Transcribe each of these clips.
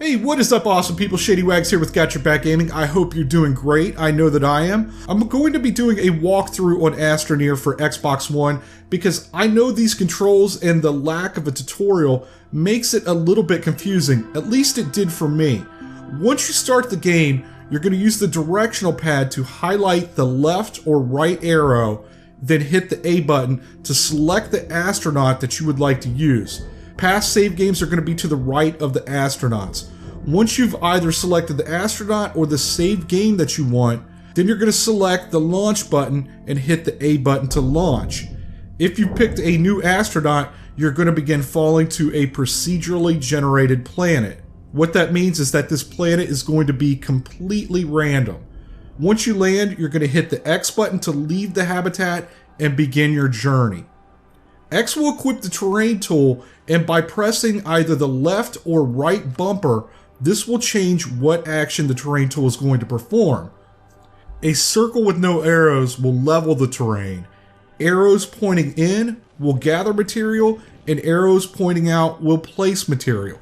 Hey, what is up, awesome people? Shady Wags here with Got Your Back Gaming. I hope you're doing great. I know that I am. I'm going to be doing a walkthrough on Astroneer for Xbox One because I know these controls and the lack of a tutorial makes it a little bit confusing. At least it did for me. Once you start the game, you're going to use the directional pad to highlight the left or right arrow, then hit the A button to select the astronaut that you would like to use. Past save games are going to be to the right of the astronauts. Once you've either selected the astronaut or the save game that you want, then you're going to select the launch button and hit the A button to launch. If you picked a new astronaut, you're going to begin falling to a procedurally generated planet. What that means is that this planet is going to be completely random. Once you land, you're going to hit the X button to leave the habitat and begin your journey. X will equip the terrain tool, and by pressing either the left or right bumper, this will change what action the terrain tool is going to perform. A circle with no arrows will level the terrain. Arrows pointing in will gather material, and arrows pointing out will place material.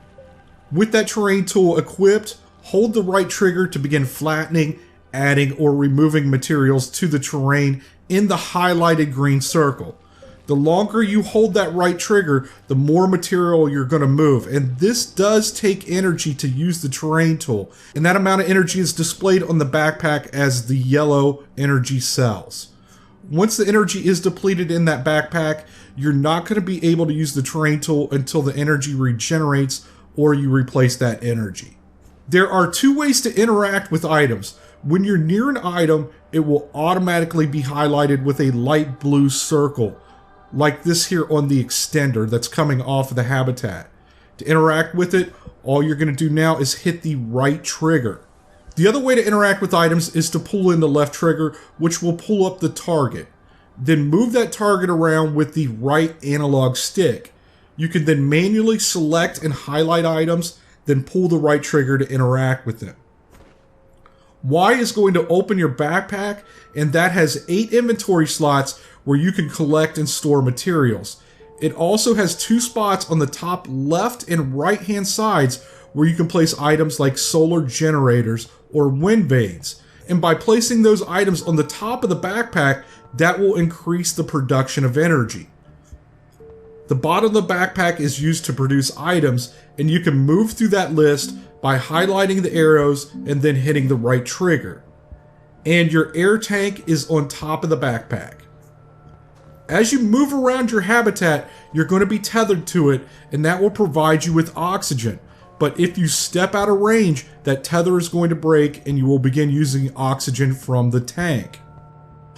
With that terrain tool equipped, hold the right trigger to begin flattening, adding, or removing materials to the terrain in the highlighted green circle. The longer you hold that right trigger, the more material you're going to move. And this does take energy to use the terrain tool. And that amount of energy is displayed on the backpack as the yellow energy cells. Once the energy is depleted in that backpack, you're not going to be able to use the terrain tool until the energy regenerates or you replace that energy. There are two ways to interact with items. When you're near an item, it will automatically be highlighted with a light blue circle, like this here on the extender that's coming off of the habitat. To interact with it, all you're going to do now is hit the right trigger. The other way to interact with items is to pull in the left trigger, which will pull up the target. Then move that target around with the right analog stick. You can then manually select and highlight items, then pull the right trigger to interact with them. Y is going to open your backpack, and that has 8 inventory slots where you can collect and store materials. It also has 2 spots on the top left and right hand sides where you can place items like solar generators or wind vanes. And by placing those items on the top of the backpack, that will increase the production of energy. The bottom of the backpack is used to produce items, and you can move through that list by highlighting the arrows and then hitting the right trigger. And your air tank is on top of the backpack. As you move around your habitat, you're going to be tethered to it, and that will provide you with oxygen. But if you step out of range, that tether is going to break and you will begin using oxygen from the tank.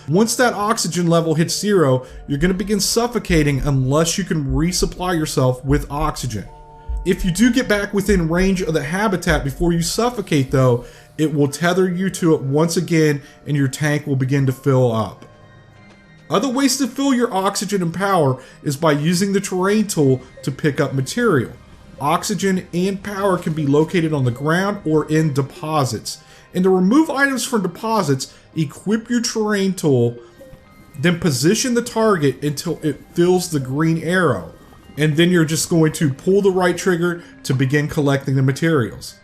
Once that oxygen level hits 0, you're going to begin suffocating unless you can resupply yourself with oxygen. If you do get back within range of the habitat before you suffocate though, it will tether you to it once again and your tank will begin to fill up. Other ways to fill your oxygen and power is by using the terrain tool to pick up material. Oxygen and power can be located on the ground or in deposits. And to remove items from deposits, equip your terrain tool, then position the target until it fills the green arrow. And then you're just going to pull the right trigger to begin collecting the materials.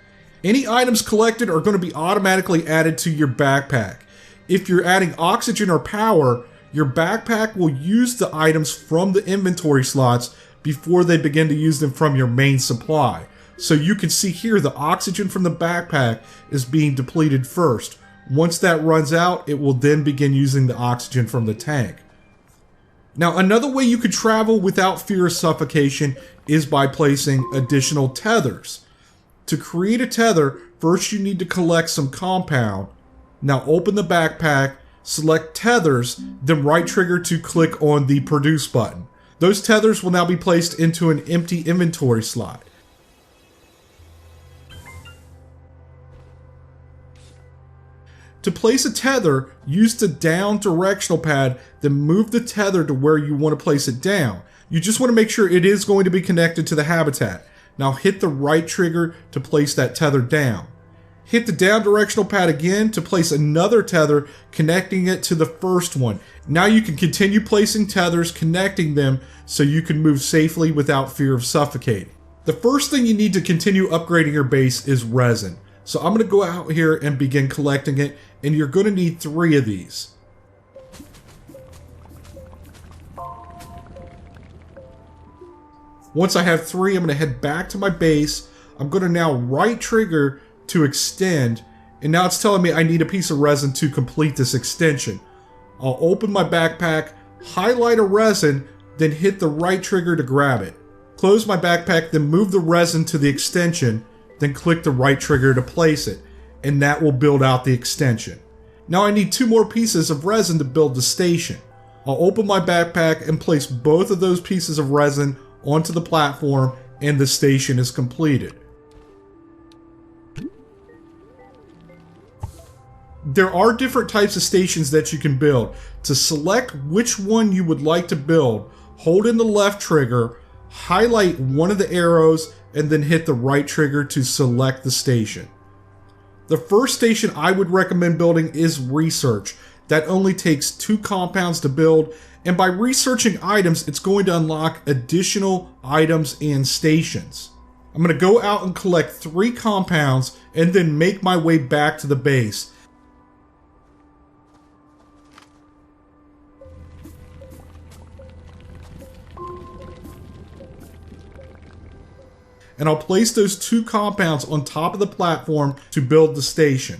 Any items collected are going to be automatically added to your backpack. If you're adding oxygen or power, your backpack will use the items from the inventory slots before they begin to use them from your main supply. So you can see here the oxygen from the backpack is being depleted first. Once that runs out, it will then begin using the oxygen from the tank. Now, another way you could travel without fear of suffocation is by placing additional tethers. To create a tether, first you need to collect some compound. Now open the backpack, select tethers, then right trigger to click on the produce button. Those tethers will now be placed into an empty inventory slot. To place a tether, use the down directional pad, then move the tether to where you want to place it down. You just want to make sure it is going to be connected to the habitat. Now hit the right trigger to place that tether down. Hit the down directional pad again to place another tether, connecting it to the first one. Now you can continue placing tethers, connecting them so you can move safely without fear of suffocating. The first thing you need to continue upgrading your base is resin. So I'm going to go out here and begin collecting it, and you're going to need 3 of these. Once I have 3, I'm going to head back to my base. I'm going to now right trigger to extend, and now it's telling me I need a piece of resin to complete this extension. I'll open my backpack, highlight a resin, then hit the right trigger to grab it. Close my backpack, then move the resin to the extension, then click the right trigger to place it, and that will build out the extension. Now I need 2 more pieces of resin to build the station. I'll open my backpack and place both of those pieces of resin onto the platform, and the station is completed. There are different types of stations that you can build. To select which one you would like to build, hold in the left trigger, highlight one of the arrows, and then hit the right trigger to select the station. The first station I would recommend building is research. That only takes 2 compounds to build, and by researching items, it's going to unlock additional items and stations. I'm going to go out and collect 3 compounds and then make my way back to the base. And I'll place those 2 compounds on top of the platform to build the station.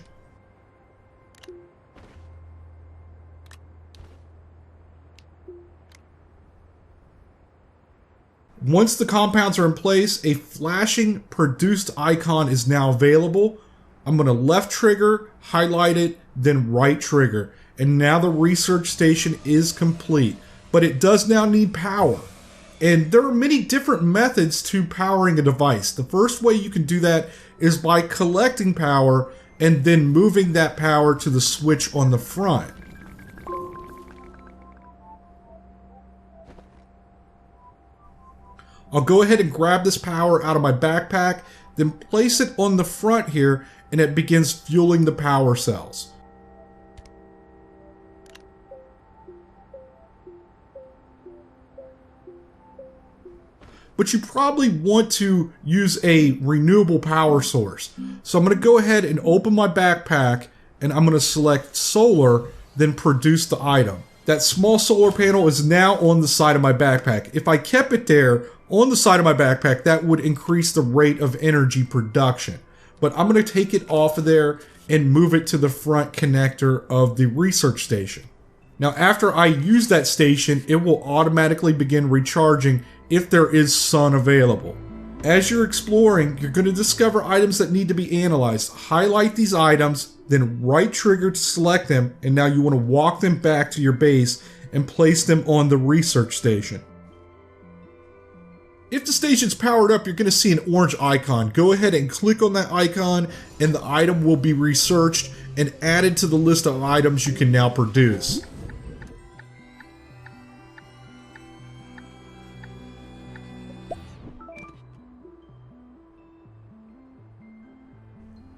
Once the compounds are in place, a flashing produced icon is now available. I'm going to left trigger, highlight it, then right trigger. And now the research station is complete, but it does now need power. And there are many different methods to powering a device. The first way you can do that is by collecting power and then moving that power to the switch on the front. I'll go ahead and grab this power out of my backpack, then place it on the front here, and it begins fueling the power cells. But you probably want to use a renewable power source. So I'm going to go ahead and open my backpack, and I'm going to select solar, then produce the item. That small solar panel is now on the side of my backpack. If I kept it there on the side of my backpack, that would increase the rate of energy production. But I'm going to take it off of there and move it to the front connector of the research station. Now, after I use that station, it will automatically begin recharging if there is sun available. As you're exploring, you're going to discover items that need to be analyzed. Highlight these items, then right trigger to select them, and now you want to walk them back to your base and place them on the research station. If the station's powered up, you're going to see an orange icon. Go ahead and click on that icon, and the item will be researched and added to the list of items you can now produce.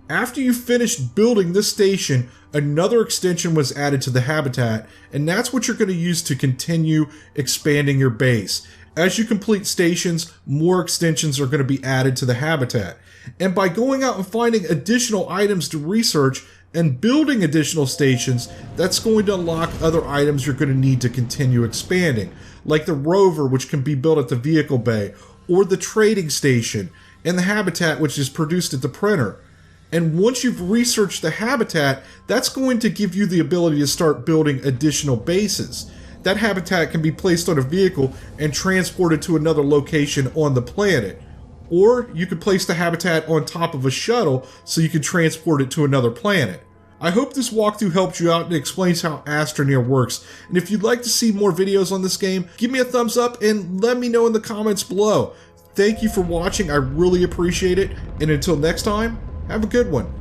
After you finished building this station, another extension was added to the habitat, and that's what you're going to use to continue expanding your base. As you complete stations, more extensions are going to be added to the habitat. And by going out and finding additional items to research and building additional stations, that's going to unlock other items you're going to need to continue expanding, like the rover, which can be built at the vehicle bay, or the trading station, and the habitat, which is produced at the printer. And once you've researched the habitat, that's going to give you the ability to start building additional bases. That habitat can be placed on a vehicle and transported to another location on the planet. Or you could place the habitat on top of a shuttle so you can transport it to another planet. I hope this walkthrough helped you out and explains how Astroneer works. And if you'd like to see more videos on this game, give me a thumbs up and let me know in the comments below. Thank you for watching, I really appreciate it, and until next time, have a good one.